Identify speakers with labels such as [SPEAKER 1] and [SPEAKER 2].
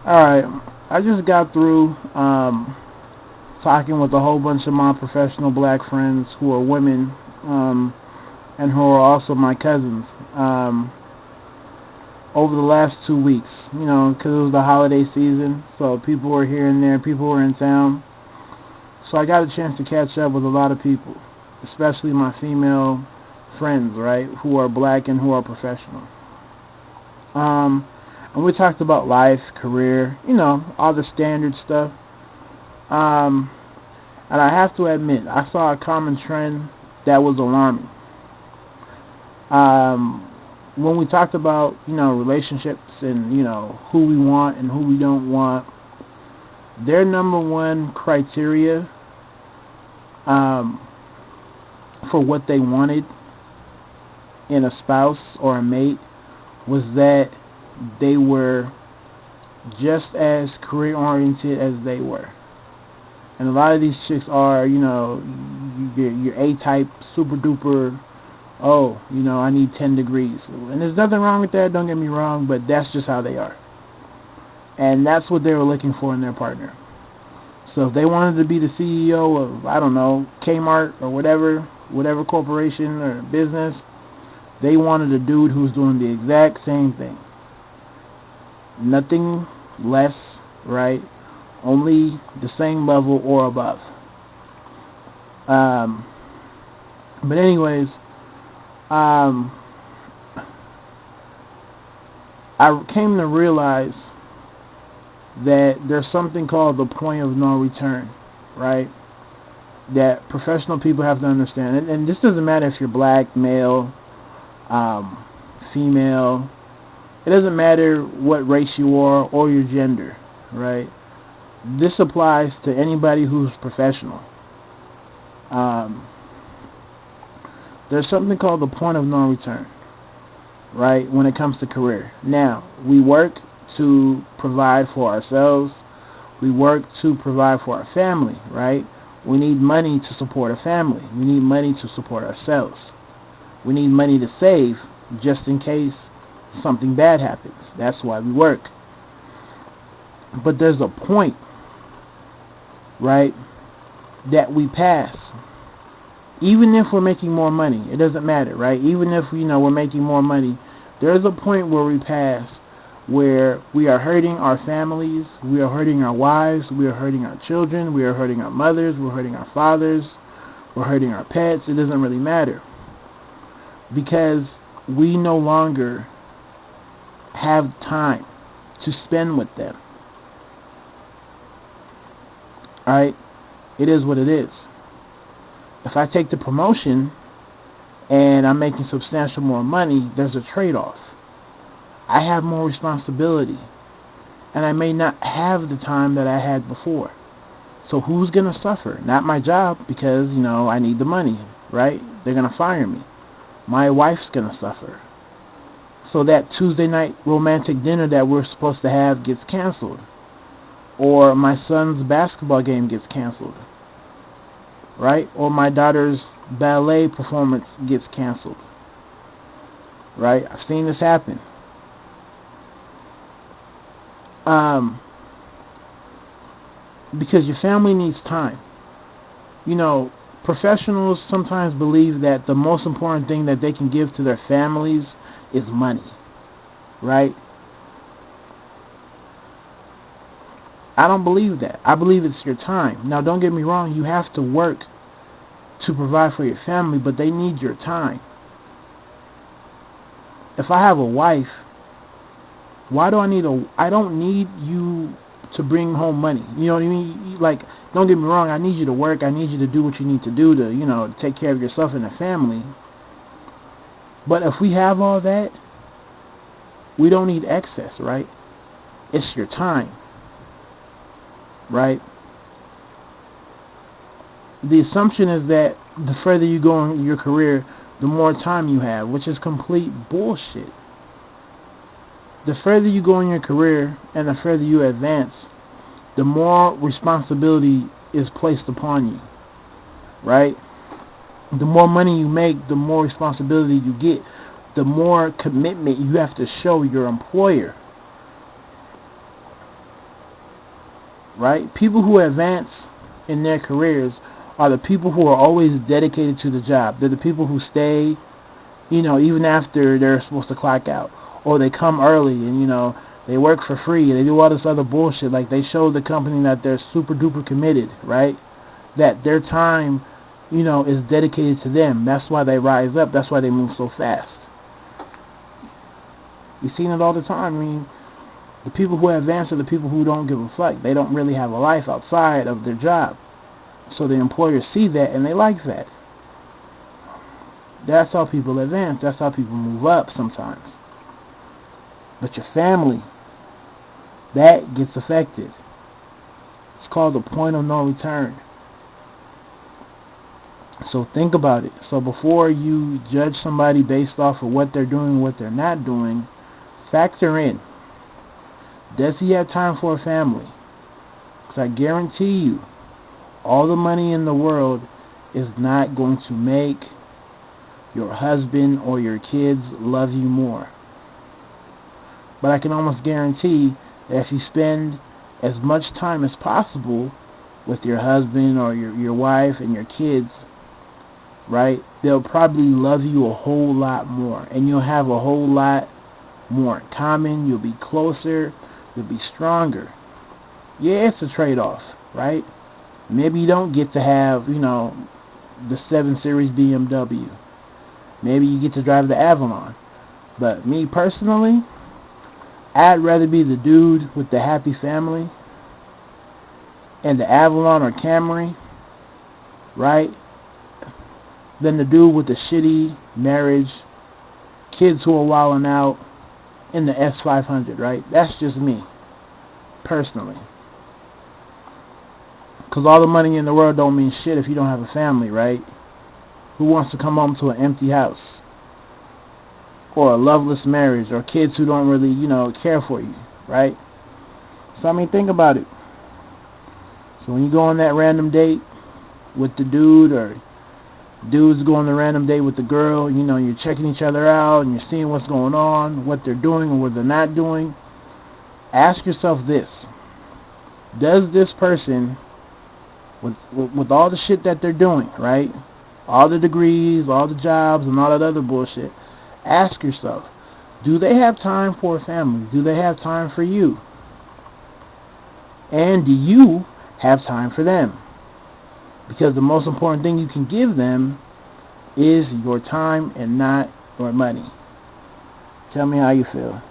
[SPEAKER 1] Alright, I just got through talking with a whole bunch of my professional black friends who are women and who are also my cousins over the last 2 weeks. Because it was the holiday season, so people were here and there, people were in town. So I got a chance to catch up with a lot of people, especially my female friends, right, who are black and who are professional. Um, and we talked about life, career, all the standard stuff. Um, and I have to admit, I saw a common trend that was alarming. Um, when we talked about, relationships and, who we want and who we don't want, their number one criteria um, for what they wanted in a spouse or a mate was that they were just as career oriented as they were. And a lot of these chicks are, your A-type, super duper, oh, I need 10 degrees. And there's nothing wrong with that, don't get me wrong, but that's just how they are. And that's what they were looking for in their partner. So if they wanted to be the CEO of, I don't know, Kmart or whatever corporation or business, they wanted a dude who's doing the exact same thing. Nothing less, right? Only the same level or above. Um, but anyways, um, I came to realize that there's something called the point of no return, right? That professional people have to understand. And this doesn't matter if you're black, male, um, female. It doesn't matter what race you are or your gender, right? This applies to anybody who's professional. Um, there's something called the point of no return, right, when it comes to career. Now, we work to provide for ourselves. We work to provide for our family, right? We need money to support a family. We need money to support ourselves. We need money to save just in case something bad happens. That's why we work. But there's a point, right, that we pass. Even if we're making more money, it doesn't matter, right? Even if we're making more money, there's a point where we pass where we are hurting our families, we are hurting our wives, we are hurting our children, we are hurting our mothers, we're hurting our fathers, we're hurting our pets. It doesn't really matter because we no longer have time to spend with them. Alright? It is what it is. If I take the promotion and I'm making substantial more money, there's a trade-off. I have more responsibility and I may not have the time that I had before. So who's going to suffer? Not my job because, I need the money, right? They're going to fire me. My wife's going to suffer. So that Tuesday night romantic dinner that we're supposed to have gets canceled. Or my son's basketball game gets canceled. Right? Or my daughter's ballet performance gets canceled. Right? I've seen this happen. Because your family needs time. Professionals sometimes believe that the most important thing that they can give to their families is money. Right? I don't believe that. I believe it's your time. Now, don't get me wrong. You have to work to provide for your family, but they need your time. If I have a wife, why do I don't need you to bring home money. You know what I mean? Like, don't get me wrong. I need you to work. I need you to do what you need to do to, take care of yourself and the family. But if we have all that, we don't need excess, right? It's your time, right? The assumption is that the further you go in your career, the more time you have, which is complete bullshit. The further you go in your career and the further you advance, the more responsibility is placed upon you, right? The more money you make, the more responsibility you get, the more commitment you have to show your employer. right? People who advance in their careers are the people who are always dedicated to the job. They're the people who stay, even after they're supposed to clock out. Or they come early and, they work for free. They do all this other bullshit. Like, they show the company that they're super duper committed, right? That their time, is dedicated to them. That's why they rise up. That's why they move so fast. You've seen it all the time. I mean, the people who advance are the people who don't give a fuck. They don't really have a life outside of their job. So the employers see that and they like that. That's how people advance. That's how people move up sometimes. But your family, that gets affected. It's called the point of no return. So think about it. So before you judge somebody based off of what they're doing and what they're not doing, factor in, does he have time for a family? Because I guarantee you, all the money in the world is not going to make your husband or your kids love you more. But I can almost guarantee that if you spend as much time as possible with your husband or your wife and your kids, right, they'll probably love you a whole lot more. And you'll have a whole lot more in common. You'll be closer. You'll be stronger. Yeah, it's a trade-off, right? Maybe you don't get to have, the 7 Series BMW. Maybe you get to drive the Avalon. But me personally, I'd rather be the dude with the happy family and the Avalon or Camry, right, than the dude with the shitty marriage, kids who are wilding out in the S500, right? That's just me, personally. Because all the money in the world don't mean shit if you don't have a family, right? Who wants to come home to an empty house? Or a loveless marriage, or kids who don't really, care for you, right? So, I mean, think about it. So when you go on that random date with the dude, or dudes go on the random date with the girl, you're checking each other out, and you're seeing what's going on, what they're doing, or what they're not doing. Ask yourself this. Does this person, with all the shit that they're doing, right? All the degrees, all the jobs, and all that other bullshit, ask yourself, do they have time for a family? Do they have time for you? And do you have time for them? Because the most important thing you can give them is your time and not your money. Tell me how you feel.